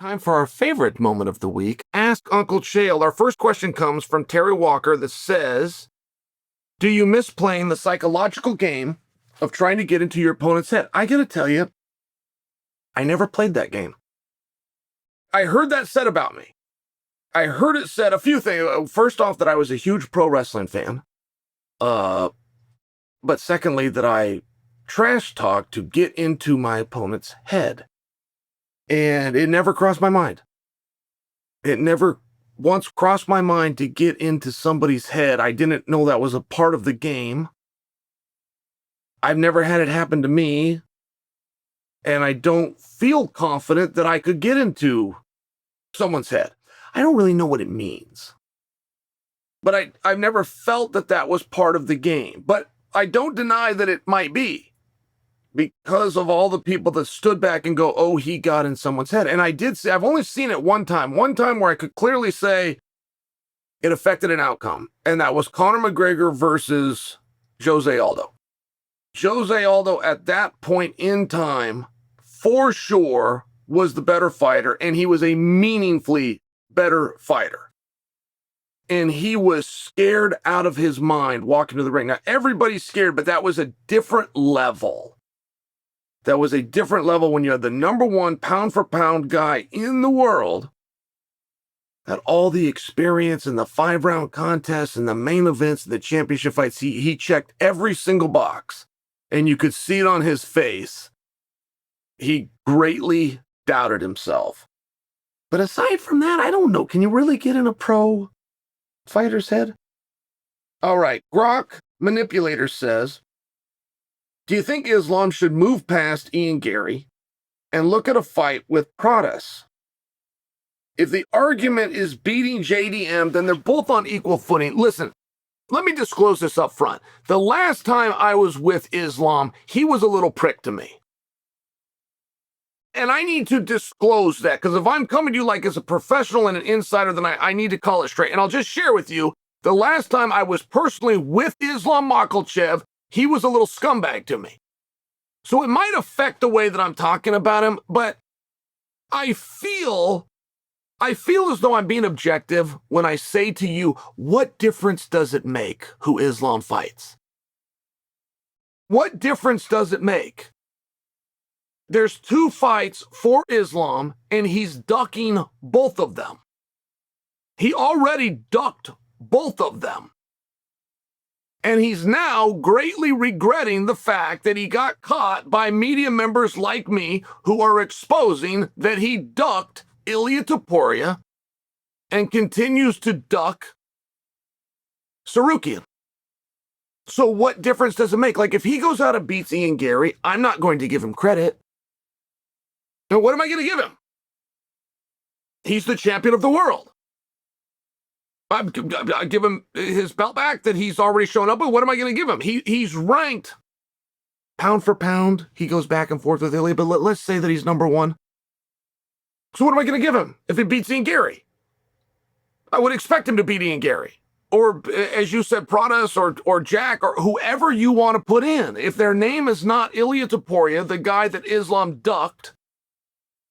Time for our favorite moment of the week, Ask Uncle Chael. Our first question comes from Terry Walker that says, do you miss playing the psychological game of trying to get into your opponent's head? I gotta tell you, I never played that game. I heard that said about me. I heard it said a few things. First off, that I was a huge pro wrestling fan. But secondly, that I trash talk to get into my opponent's head. And it never crossed my mind. It never once crossed my mind to get into somebody's head. I didn't know that was a part of the game. I've never had it happen to me. And I don't feel confident that I could get into someone's head. I don't really know what it means. But I've never felt that that was part of the game. But I don't deny that it might be, because of all the people that stood back and go, oh, he got in someone's head. And I did say, I've only seen it one time where I could clearly say it affected an outcome. And that was Conor McGregor versus Jose Aldo. Jose Aldo at that point in time, for sure, was the better fighter. And he was a meaningfully better fighter. And he was scared out of his mind walking to the ring. Now, everybody's scared, but that was a different level. That was a different level when you had the number one pound-for-pound guy in the world, had all the experience in the 5-round contests and the main events and the championship fights. He checked every single box, and you could see it on his face. He greatly doubted himself. But aside from that, I don't know. Can you really get in a pro fighter's head? All right, Grok Manipulator says, do you think Islam should move past Ian Gary and look at a fight with Prates? If the argument is beating JDM, then they're both on equal footing. Listen, let me disclose this up front. The last time I was with Islam, he was a little prick to me. And I need to disclose that, because if I'm coming to you like as a professional and an insider, then I need to call it straight. And I'll just share with you, the last time I was personally with Islam Makhachev, he was a little scumbag to me. So it might affect the way that I'm talking about him, but I feel as though I'm being objective when I say to you, what difference does it make who Islam fights? What difference does it make? There's 2 fights for Islam, and he's ducking both of them. He already ducked both of them. And he's now greatly regretting the fact that he got caught by media members like me who are exposing that he ducked Ilia Topuria and continues to duck Tsarukyan. So what difference does it make? Like, if he goes out and beats Ian Gary, I'm not going to give him credit. Now, what am I going to give him? He's the champion of the world. I give him his belt back that he's already shown up with. What am I going to give him? He's ranked pound for pound. He goes back and forth with Ilia, but let's say that he's number 1. So what am I going to give him if he beats Ian Gary? I would expect him to beat Ian Gary. Or, as you said, Prates or Jack or whoever you want to put in. If their name is not Ilia Topuria, the guy that Islam ducked,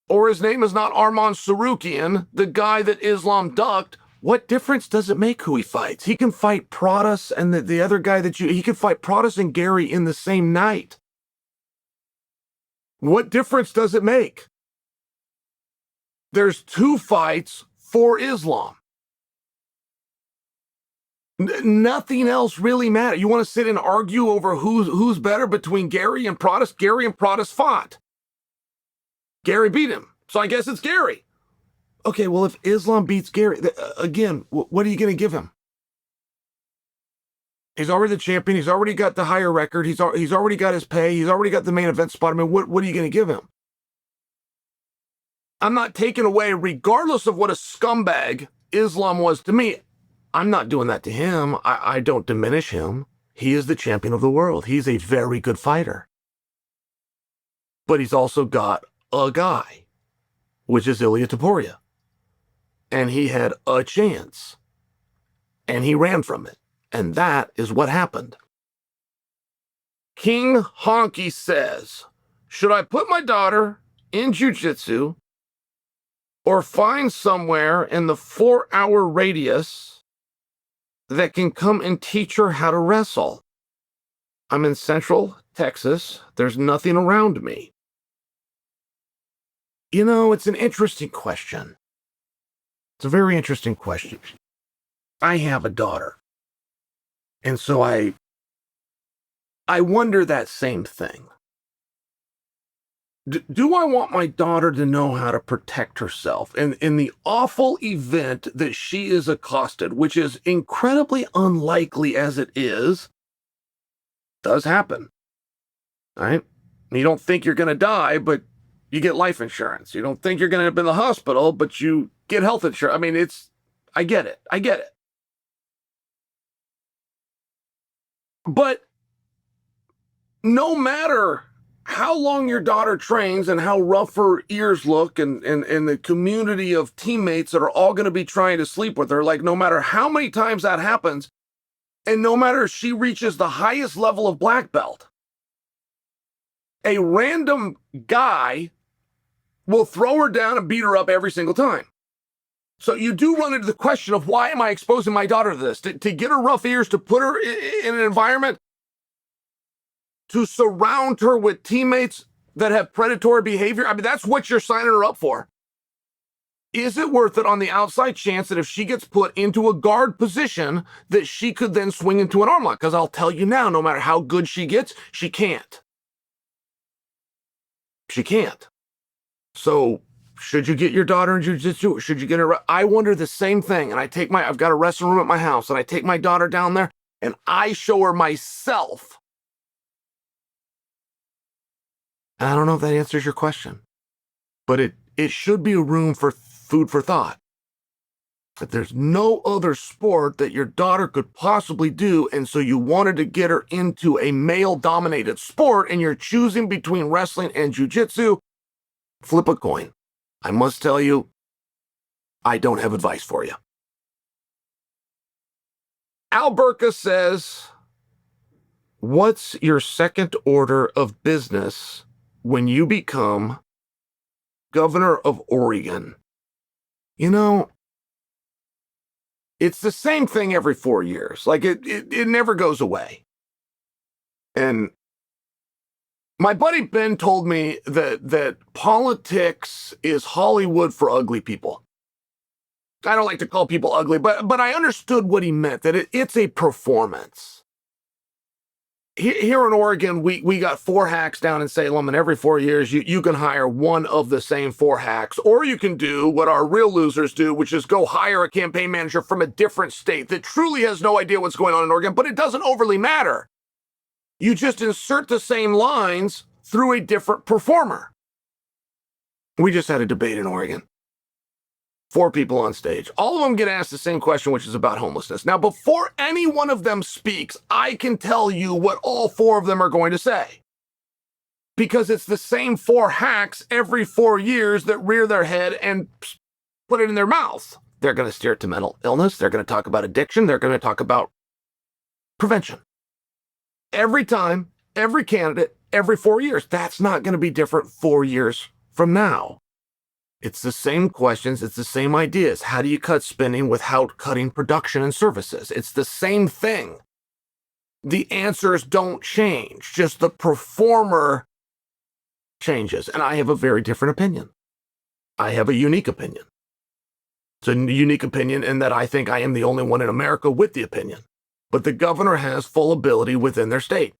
or his name is not Arman Tsarukyan, the guy that Islam ducked, what difference does it make who he fights? He can fight Prates and the other guy he can fight Prates and Gary in the same night. What difference does it make? There's 2 fights for Islam. Nothing else really matters. You want to sit and argue over who's better between Gary and Prates? Gary and Prates fought. Gary beat him. So I guess it's Gary. Okay, well, if Islam beats Gary, again, what are you going to give him? He's already the champion. He's already got the higher record. He's already got his pay. He's already got the main event spot. I mean, what are you going to give him? I'm not taking away, regardless of what a scumbag Islam was to me. I'm not doing that to him. I don't diminish him. He is the champion of the world. He's a very good fighter. But he's also got a guy, which is Ilia Topuria. And he had a chance. And he ran from it. And that is what happened. King Honky says, should I put my daughter in jiu-jitsu or find somewhere in the 4-hour radius that can come and teach her how to wrestle. I'm in Central Texas. There's nothing around me. You know, it's an interesting question. It's a very interesting question. I have a daughter. And so I wonder that same thing. Do I want my daughter to know how to protect herself in the awful event that she is accosted, which is incredibly unlikely as it is, does happen, right? You don't think you're going to die, but you get life insurance. You don't think you're going to end up in the hospital, but you get health insurance. I mean, I get it. But no matter how long your daughter trains and how rough her ears look and the community of teammates that are all going to be trying to sleep with her, like no matter how many times that happens, and no matter if she reaches the highest level of black belt, a random guy will throw her down and beat her up every single time. So you do run into the question of, why am I exposing my daughter to this? To get her rough ears, to put her in an environment, to surround her with teammates that have predatory behavior? I mean, that's what you're signing her up for. Is it worth it on the outside chance that if she gets put into a guard position, that she could then swing into an arm lock? Because I'll tell you now, no matter how good she gets, she can't. She can't. So should you get your daughter in jiu-jitsu? Should you get her? I wonder the same thing. And I've got a wrestling room at my house, and I take my daughter down there and I show her myself. And I don't know if that answers your question, but it should be a room for food for thought. That there's no other sport that your daughter could possibly do, and so you wanted to get her into a male-dominated sport, and you're choosing between wrestling and jiu-jitsu. Flip a coin. I must tell you, I don't have advice for you. Alberca says, what's your second order of business when you become governor of Oregon? You know, it's the same thing every 4 years. Like it never goes away. And my buddy Ben told me that politics is Hollywood for ugly people. I don't like to call people ugly, but I understood what he meant, that it's a performance. Here in Oregon, we got 4 hacks down in Salem, and every 4 years you can hire one of the same 4 hacks, or you can do what our real losers do, which is go hire a campaign manager from a different state that truly has no idea what's going on in Oregon, but it doesn't overly matter. You just insert the same lines through a different performer. We just had a debate in Oregon. 4 people on stage. All of them get asked the same question, which is about homelessness. Now, before any one of them speaks, I can tell you what all 4 of them are going to say. Because it's the same 4 hacks every 4 years that rear their head and put it in their mouth. They're going to steer it to mental illness. They're going to talk about addiction. They're going to talk about prevention. Every time, every candidate, every 4 years. That's not going to be different 4 years from now. It's the same questions. It's the same ideas. How do you cut spending without cutting production and services? It's the same thing. The answers don't change. Just the performer changes. And I have a very different opinion. I have a unique opinion. It's a unique opinion in that I think I am the only one in America with the opinion. But the governor has full ability within their state.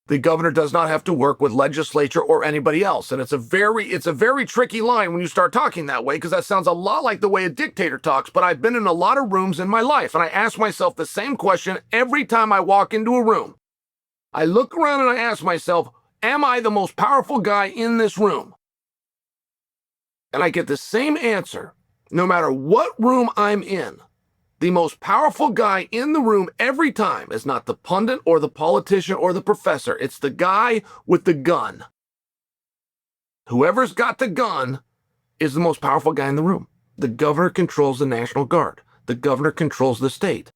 The governor does not have to work with legislature or anybody else. And it's a very tricky line when you start talking that way, because that sounds a lot like the way a dictator talks. But I've been in a lot of rooms in my life, and I ask myself the same question every time I walk into a room. I look around and I ask myself, am I the most powerful guy in this room? And I get the same answer no matter what room I'm in. The most powerful guy in the room every time is not the pundit or the politician or the professor. It's the guy with the gun. Whoever's got the gun is the most powerful guy in the room. The governor controls the National Guard. The governor controls the state.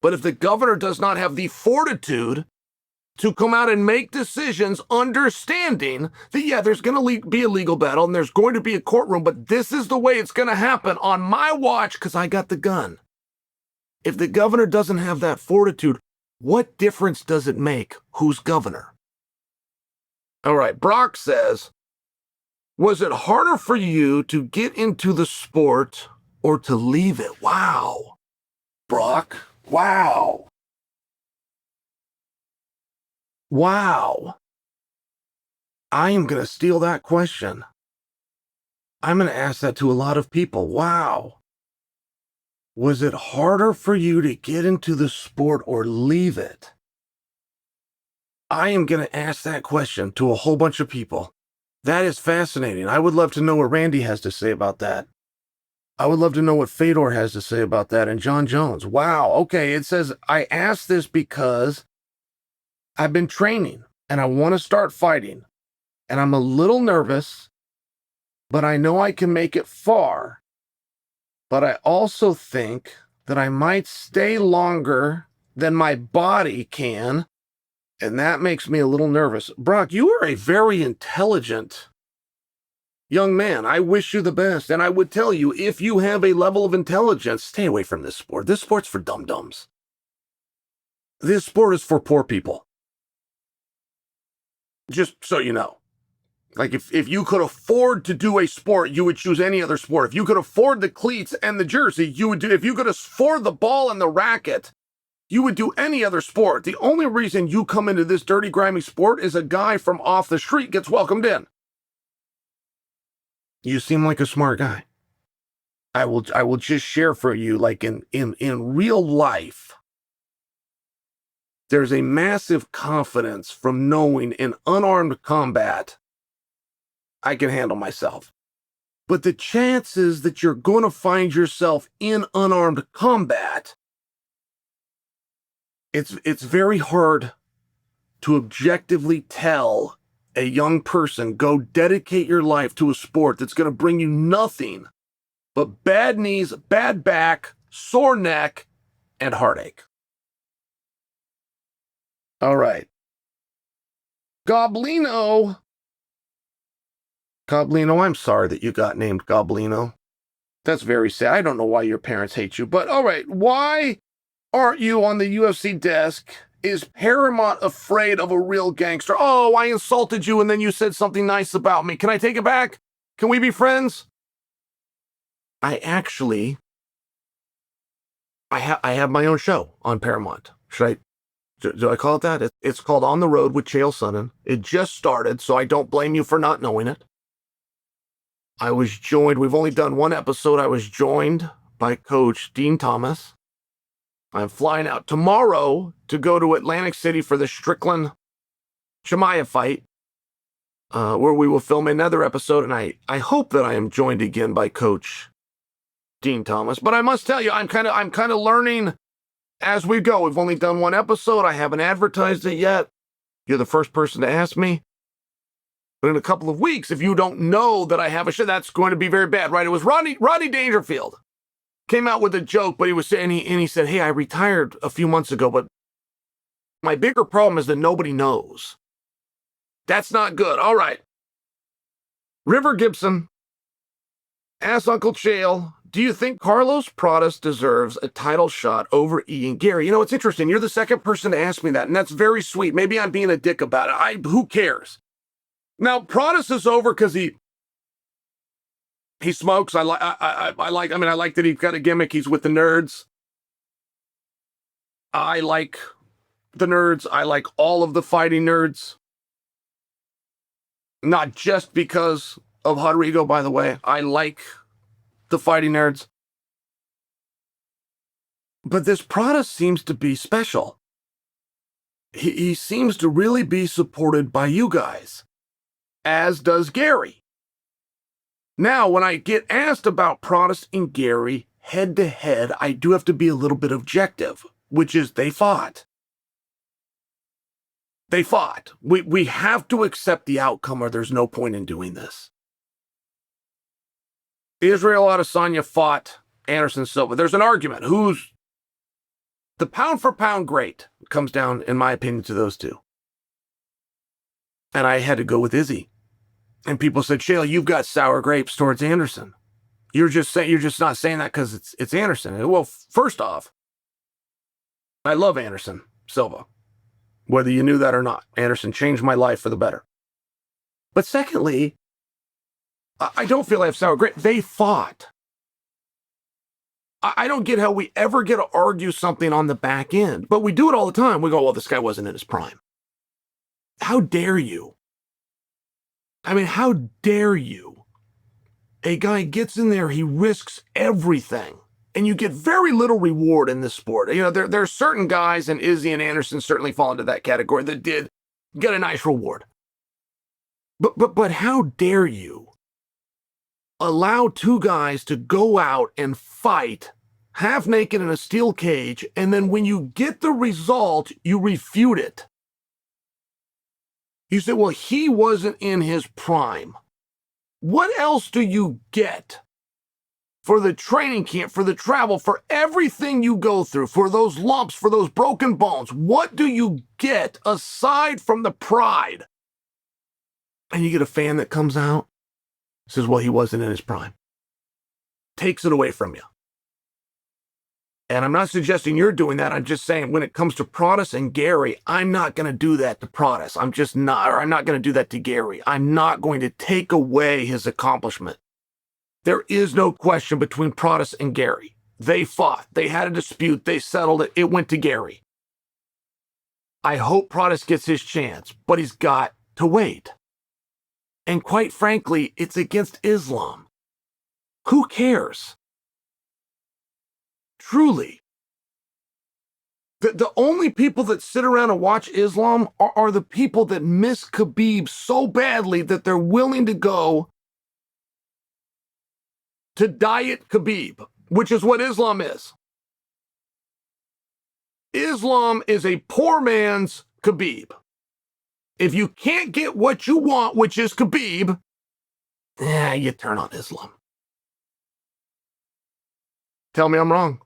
But if the governor does not have the fortitude to come out and make decisions understanding that, yeah, there's going to be a legal battle and there's going to be a courtroom, but this is the way it's going to happen on my watch because I got the gun. If the governor doesn't have that fortitude, what difference does it make who's governor? All right, Brock says, was it harder for you to get into the sport or to leave it? Wow. Brock, wow. Wow. I am going to steal that question. I'm going to ask that to a lot of people. Wow. Was it harder for you to get into the sport or leave it? I am going to ask that question to a whole bunch of people. That is fascinating. I would love to know what Randy has to say about that. I would love to know what Fedor has to say about that and John Jones. Wow. Okay. It says, I asked this because I've been training and I want to start fighting and I'm a little nervous, but I know I can make it far. But I also think that I might stay longer than my body can. And that makes me a little nervous. Brock, you are a very intelligent young man. I wish you the best. And I would tell you, if you have a level of intelligence, stay away from this sport. This sport's for dum-dums. This sport is for poor people. Just so you know. Like if you could afford to do a sport, you would choose any other sport. If you could afford the cleats and the jersey, you would do. If you could afford the ball and the racket, you would do any other sport. The only reason you come into this dirty, grimy sport is a guy from off the street gets welcomed in. You seem like a smart guy. I will just share for you, like in real life, there's a massive confidence from knowing in unarmed combat, I can handle myself. But the chances that you're going to find yourself in unarmed combat, it's very hard to objectively tell a young person, go dedicate your life to a sport that's going to bring you nothing but bad knees, bad back, sore neck, and heartache. All right. Goblino, I'm sorry that you got named Goblino. That's very sad. I don't know why your parents hate you, but all right. Why aren't you on the UFC desk? Is Paramount afraid of a real gangster? Oh, I insulted you and then you said something nice about me. Can I take it back? Can we be friends? I have my own show on Paramount. Do I call it that? It's called On the Road with Chael Sonnen. It just started, so I don't blame you for not knowing it. I was joined, we've only done one episode. I was joined by Coach Dean Thomas. I'm flying out tomorrow to go to Atlantic City for the Strickland Chimaev fight, where we will film another episode, and I hope that I am joined again by Coach Dean Thomas. But I must tell you, I'm kind of learning as we go. We've only done one episode. I haven't advertised it yet. You're the first person to ask me. But in a couple of weeks, if you don't know that I have a show, that's going to be very bad, right? It was Rodney Dangerfield came out with a joke, but he was saying, he said, hey, I retired a few months ago, but my bigger problem is that nobody knows. That's not good. All right. River Gibson, Ask Uncle Chael, do you think Carlos Prates deserves a title shot over Ian Gary? You know, it's interesting. You're the second person to ask me that, and that's very sweet. Maybe I'm being a dick about it. Who cares? Now, Prates is over because he smokes. I like that he's got a gimmick. He's with the nerds. I like the nerds. I like all of the fighting nerds. Not just because of Rodrigo, by the way. I like the fighting nerds. But this Prates seems to be special. He seems to really be supported by you guys, as does Gary. Now, when I get asked about Prates and Gary head-to-head, I do have to be a little bit objective, which is they fought. They fought. We have to accept the outcome or there's no point in doing this. Israel Adesanya fought Anderson Silva. There's an argument. Who's the pound-for-pound great? It comes down, in my opinion, to those two. And I had to go with Izzy. And people said, Chael, you've got sour grapes towards Anderson. You're just not saying that because it's Anderson. Well, first off, I love Anderson Silva. Whether you knew that or not, Anderson changed my life for the better. But secondly, I don't feel I have sour grapes. They fought. I don't get how we ever get to argue something on the back end, but we do it all the time. We go, well, this guy wasn't in his prime. How dare you? I mean, how dare you? A guy gets in there, he risks everything, and you get very little reward in this sport. You know, there are certain guys, and Izzy and Anderson certainly fall into that category, that did get a nice reward. But how dare you allow two guys to go out and fight half naked in a steel cage, and then when you get the result, you refute it. You say, well, he wasn't in his prime. What else do you get for the training camp, for the travel, for everything you go through, for those lumps, for those broken bones? What do you get aside from the pride? And you get a fan that comes out, says, well, he wasn't in his prime. Takes it away from you. And I'm not suggesting you're doing that. I'm just saying when it comes to Prates and Gary, I'm not going to do that to Prates. I'm not going to do that to Gary. I'm not going to take away his accomplishment. There is no question between Prates and Gary. They fought. They had a dispute. They settled it. It went to Gary. I hope Prates gets his chance, but he's got to wait. And quite frankly, it's against Islam. Who cares? Truly. The only people that sit around and watch Islam are the people that miss Khabib so badly that they're willing to go to diet Khabib, which is what Islam is. Islam is a poor man's Khabib. If you can't get what you want, which is Khabib, you turn on Islam. Tell me I'm wrong.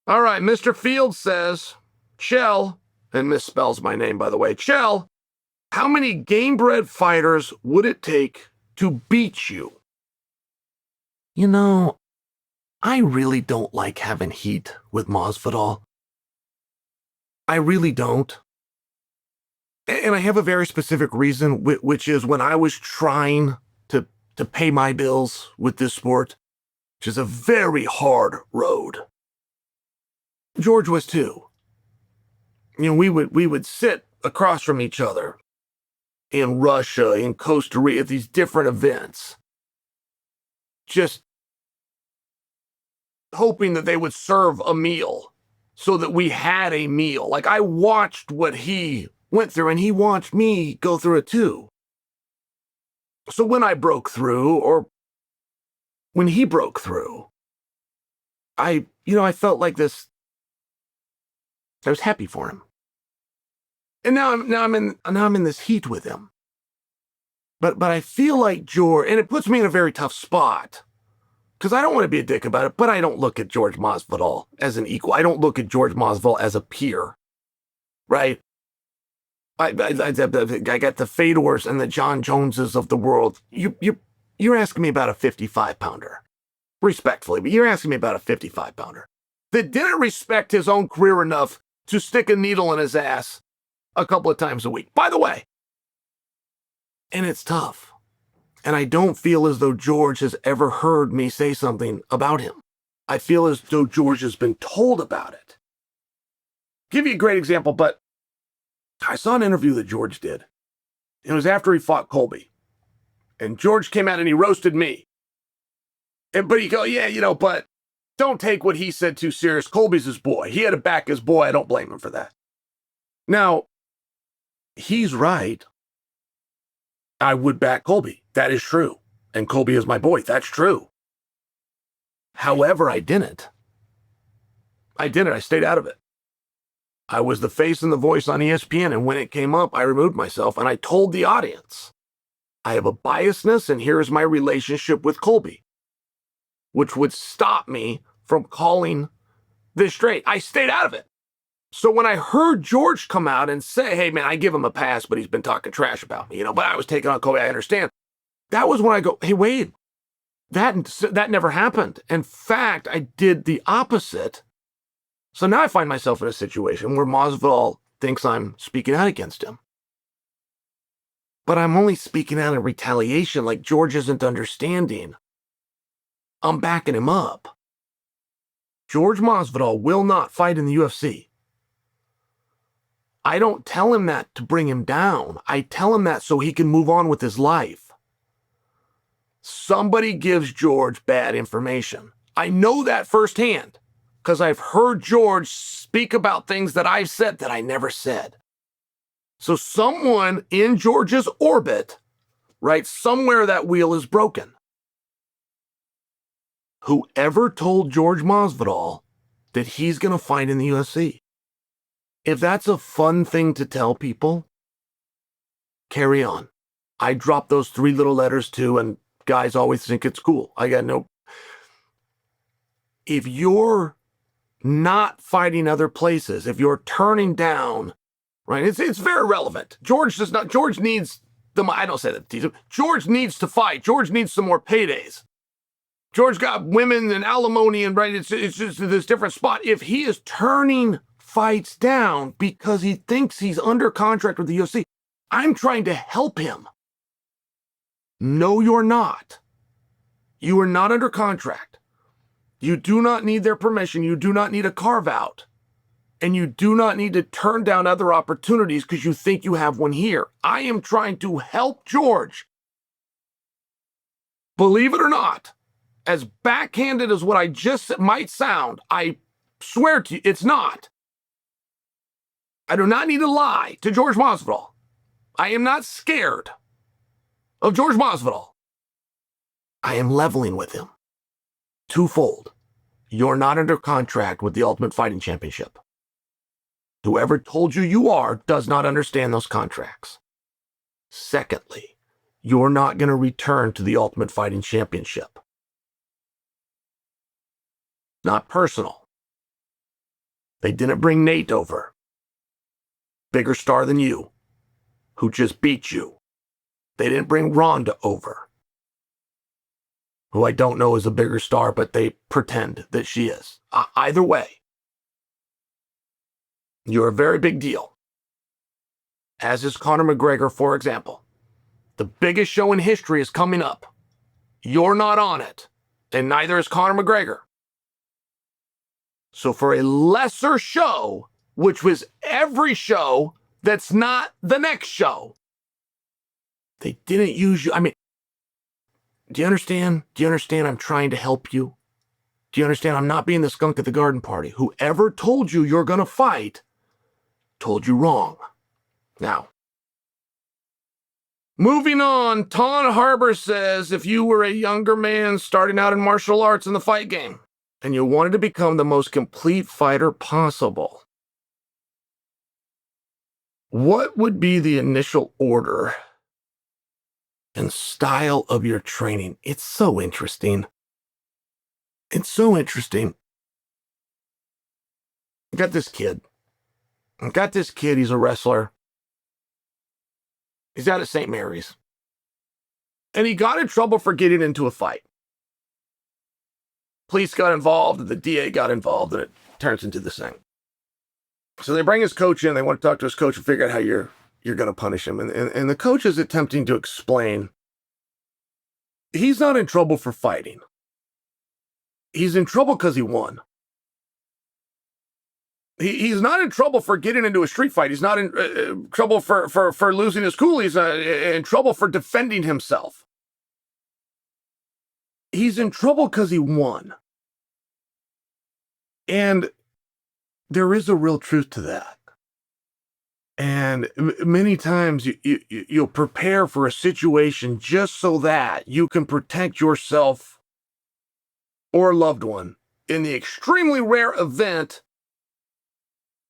All right, Mr. Field says, Chael, and misspells my name, by the way, Chael, how many game-bred fighters would it take to beat you? You know, I really don't like having heat with Masvidal. I really don't. And I have a very specific reason, which is when I was trying to pay my bills with this sport, which is a very hard road. George was too. You know, we would sit across from each other in Russia, in Costa Rica, at these different events, just hoping that they would serve a meal so that we had a meal. Like, I watched what he went through, and he watched me go through it too. So when I broke through, or when he broke through, I felt like this. I was happy for him. And now I'm in this heat with him. But I feel like George, and it puts me in a very tough spot, because I don't want to be a dick about it, but I don't look at George Masvidal as an equal. I don't look at George Masvidal as a peer, right? I got the Fedors and the John Joneses of the world. You're asking me about a 55-pounder, respectfully, but you're asking me about a 55-pounder that didn't respect his own career enough to stick a needle in his ass a couple of times a week. By the way, and it's tough. And I don't feel as though George has ever heard me say something about him. I feel as though George has been told about it. Give you a great example, but I saw an interview that George did. It was after he fought Colby. And George came out and he roasted me. But he go, but don't take what he said too serious. Colby's his boy. He had to back his boy. I don't blame him for that. Now, he's right. I would back Colby. That is true. And Colby is my boy. That's true. However, I didn't. I stayed out of it. I was the face and the voice on ESPN, and when it came up, I removed myself, and I told the audience, I have a biasness, and here is my relationship with Colby, which would stop me from calling this straight. I stayed out of it. So when I heard George come out and say, hey, man, I give him a pass, but he's been talking trash about me, but I was taking on Kobe, I understand. That was when I go, hey, Wade, that never happened. In fact, I did the opposite. So now I find myself in a situation where Masvidal thinks I'm speaking out against him. But I'm only speaking out in retaliation, like George isn't understanding. I'm backing him up. George Masvidal will not fight in the UFC. I don't tell him that to bring him down. I tell him that so he can move on with his life. Somebody gives George bad information. I know that firsthand because I've heard George speak about things that I've said that I never said. So someone in George's orbit, right, somewhere that wheel is broken. Whoever told George Masvidal that he's going to fight in the UFC? If that's a fun thing to tell people, carry on. I drop those 3 little letters too, and guys always think it's cool. I got no... If you're not fighting other places, if you're turning down, right, it's very relevant. George needs I don't say that. George needs to fight. George needs some more paydays. George got women and alimony, and right, it's just this different spot. If he is turning fights down because he thinks he's under contract with the UFC, I'm trying to help him. No, you're not. You are not under contract. You do not need their permission. You do not need a carve out. And you do not need to turn down other opportunities because you think you have one here. I am trying to help George. Believe it or not, as backhanded as what I just said might sound, I swear to you, it's not. I do not need to lie to George Masvidal. I am not scared of George Masvidal. I am leveling with him. Twofold. You're not under contract with the Ultimate Fighting Championship. Whoever told you you are does not understand those contracts. Secondly, you're not going to return to the Ultimate Fighting Championship. Not personal. They didn't bring Nate over. Bigger star than you, who just beat you. They didn't bring Ronda over, who I don't know is a bigger star, but they pretend that she is. Either way, you're a very big deal. As is Conor McGregor, for example. The biggest show in history is coming up. You're not on it, and neither is Conor McGregor. So for a lesser show, which was every show that's not the next show, they didn't use you. I mean, do you understand? Do you understand I'm trying to help you? Do you understand I'm not being the skunk at the garden party? Whoever told you you're going to fight told you wrong. Now, moving on, Ton Harbor says, if you were a younger man starting out in martial arts in the fight game and you wanted to become the most complete fighter possible, what would be the initial order and style of your training? It's so interesting. It's so interesting. I got this kid. He's a wrestler. He's out at St. Mary's. And he got in trouble for getting into a fight. Police got involved, and the DA got involved, and it turns into this thing. So they bring his coach in. They want to talk to his coach and figure out how you're going to punish him. And the coach is attempting to explain he's not in trouble for fighting. He's in trouble because he won. He's not in trouble for getting into a street fight. He's not in trouble for losing his cool. He's in trouble for defending himself. He's in trouble because he won. And there is a real truth to that. And many times you'll prepare for a situation just so that you can protect yourself or a loved one in the extremely rare event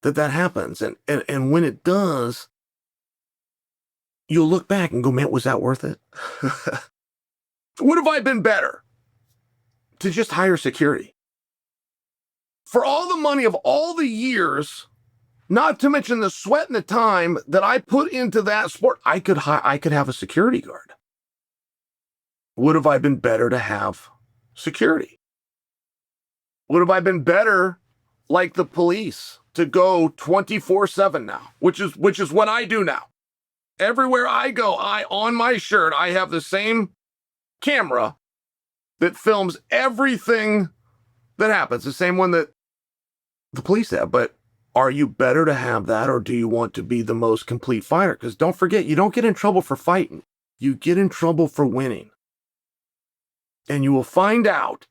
that happens. And when it does, you'll look back and go, man, was that worth it? Would have I been better to just hire security? For all the money of all the years Not to mention the sweat and the time that I put into that sport. I could have a security guard. Would have I been better to have security? Would have I been better like the police to go 24/7 now, which is what I do now. Everywhere I go, on my shirt, I have the same camera that films everything that happens, the same one that the police have. But are you better to have that, or do you want to be the most complete fighter? Because don't forget, you don't get in trouble for fighting. You get in trouble for winning. And you will find out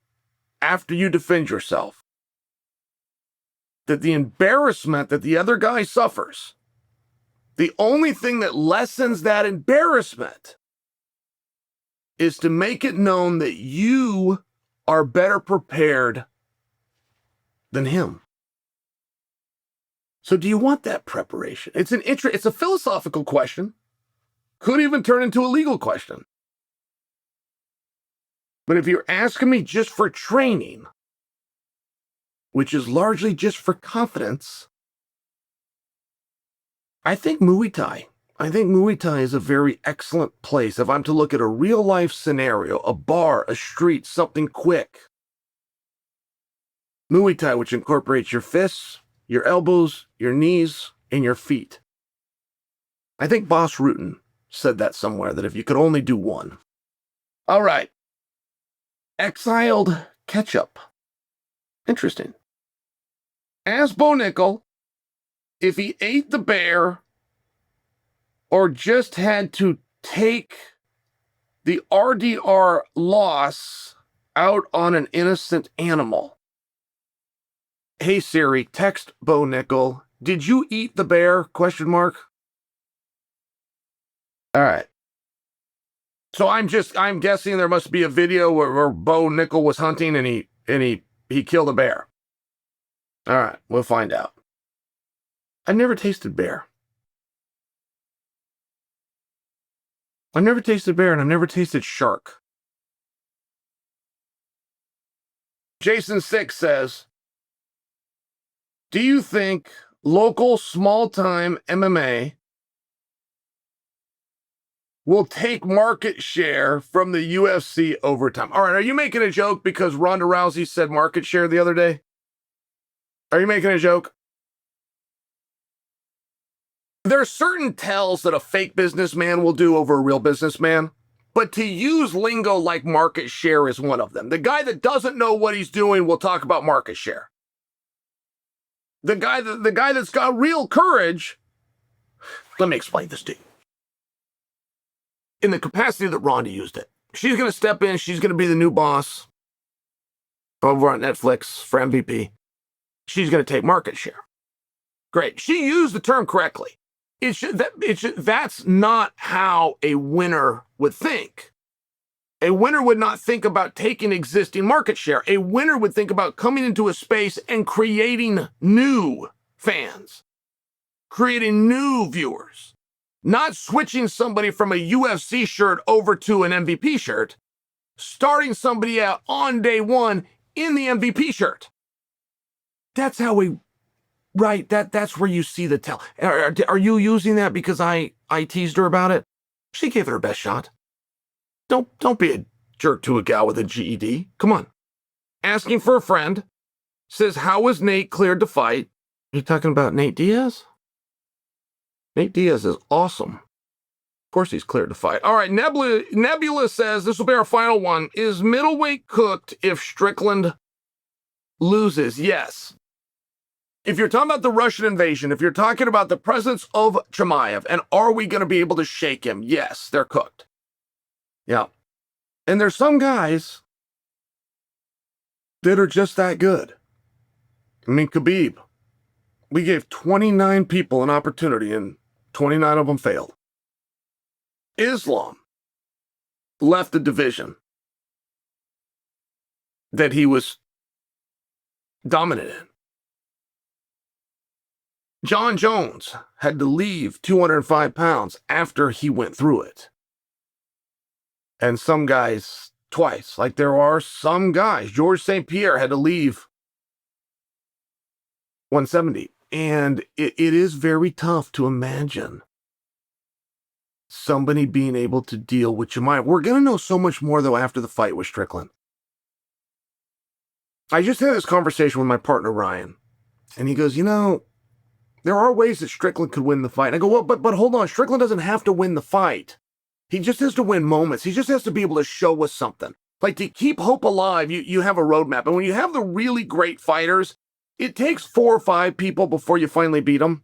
after you defend yourself that the embarrassment that the other guy suffers, the only thing that lessens that embarrassment is to make it known that you are better prepared than him. So do you want that preparation? It's a philosophical question. Could even turn into a legal question. But if you're asking me just for training, which is largely just for confidence, I think Muay Thai. I think Muay Thai is a very excellent place if I'm to look at a real-life scenario, a bar, a street, something quick. Muay Thai, which incorporates your fists, your elbows, your knees, and your feet. I think Boss Rutan said that somewhere, that if you could only do one. All right. Exiled ketchup. Interesting. Ask Bo Nickel if he ate the bear or just had to take the RDR loss out on an innocent animal. Hey Siri, text Bo Nickel, did you eat the bear? Question mark. All right. So I'm guessing there must be a video where Bo Nickel was hunting and he killed a bear. All right, we'll find out. I've never tasted bear. I've never tasted bear, and I've never tasted shark. Jason 6 says, do you think local small-time MMA will take market share from the UFC over time? All right, are you making a joke because Ronda Rousey said market share the other day? Are you making a joke? There are certain tells that a fake businessman will do over a real businessman, but to use lingo like market share is one of them. The guy that doesn't know what he's doing will talk about market share. The guy that's got real courage, let me explain this to you. In the capacity that Ronda used it, she's going to step in, she's going to be the new boss over on Netflix for MVP. She's going to take market share. Great. She used the term correctly. That's not how a winner would think. A winner would not think about taking existing market share. A winner would think about coming into a space and creating new fans, creating new viewers, not switching somebody from a UFC shirt over to an MVP shirt, starting somebody out on day one in the MVP shirt. That's how right, that's where you see the tell. Are you using that because I teased her about it? She gave it her best shot. Don't be a jerk to a gal with a GED. Come on. Asking for a friend. Says, how was Nate cleared to fight? You talking about Nate Diaz? Nate Diaz is awesome. Of course he's cleared to fight. All right, Nebula says, this will be our final one. Is middleweight cooked if Strickland loses? Yes. If you're talking about the Russian invasion, if you're talking about the presence of Chimaev, and are we going to be able to shake him? Yes, they're cooked. Yeah. And there's some guys that are just that good. I mean, Khabib, we gave 29 people an opportunity and 29 of them failed. Islam left the division that he was dominant in. John Jones had to leave 205 pounds after he went through it. And some guys twice. Like there are some guys. Georges St. Pierre had to leave 170 And it is very tough to imagine somebody being able to deal with Chimaev. We're going to know so much more, though, after the fight with Strickland. I just had this conversation with my partner, Ryan, and he goes, there are ways that Strickland could win the fight. And I go, well, but hold on. Strickland doesn't have to win the fight. He just has to win moments. He just has to be able to show us something. Like, to keep hope alive, you have a roadmap. And when you have the really great fighters, it takes 4 or 5 people before you finally beat them.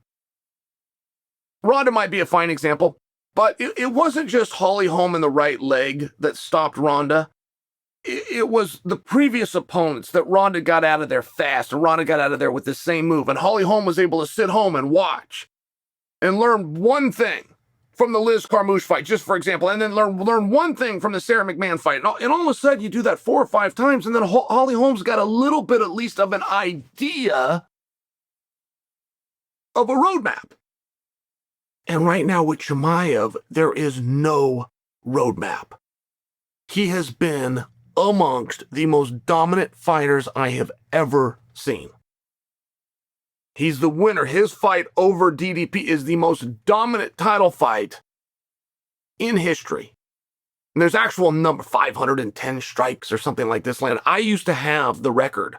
Ronda might be a fine example, but it wasn't just Holly Holm in the right leg that stopped Ronda. It was the previous opponents that Ronda got out of there fast, and Ronda got out of there with the same move. And Holly Holm was able to sit home and watch and learn one thing from the Liz Carmouche fight, just for example, and then learn one thing from the Sarah McMahon fight. And all of a sudden, you do that 4 or 5 times, and then Holly Holm's got a little bit, at least, of an idea of a roadmap. And right now with Chimaev, there is no roadmap. He has been amongst the most dominant fighters I have ever seen. He's the winner. His fight over DDP is the most dominant title fight in history. And there's actual number, 510 strikes or something like this. I used to have the record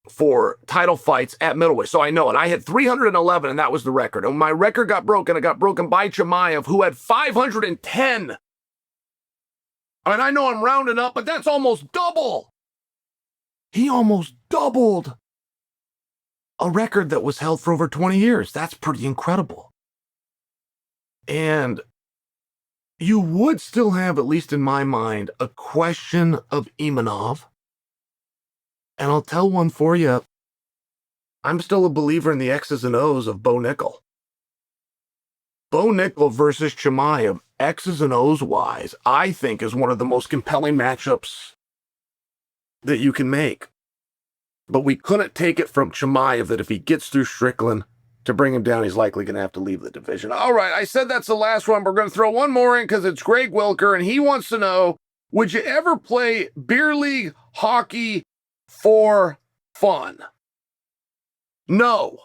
for title fights at middleweight, so I know it. I had 311, and that was the record. And my record got broken. It got broken by Chimaev, who had 510. I mean, I know I'm rounding up, but that's almost double. He almost doubled a record that was held for over 20 years. That's pretty incredible. And you would still have, at least in my mind, a question of Imanov. And I'll tell one for you. I'm still a believer in the X's and O's of Bo Nickel. Bo Nickel versus Chimaev, X's and O's wise, I think is one of the most compelling matchups that you can make. But we couldn't take it from Chimaev that if he gets through Strickland, to bring him down, he's likely going to have to leave the division. All right, I said that's the last one. We're going to throw one more in because it's Greg Wilker, and he wants to know, would you ever play beer league hockey for fun? No.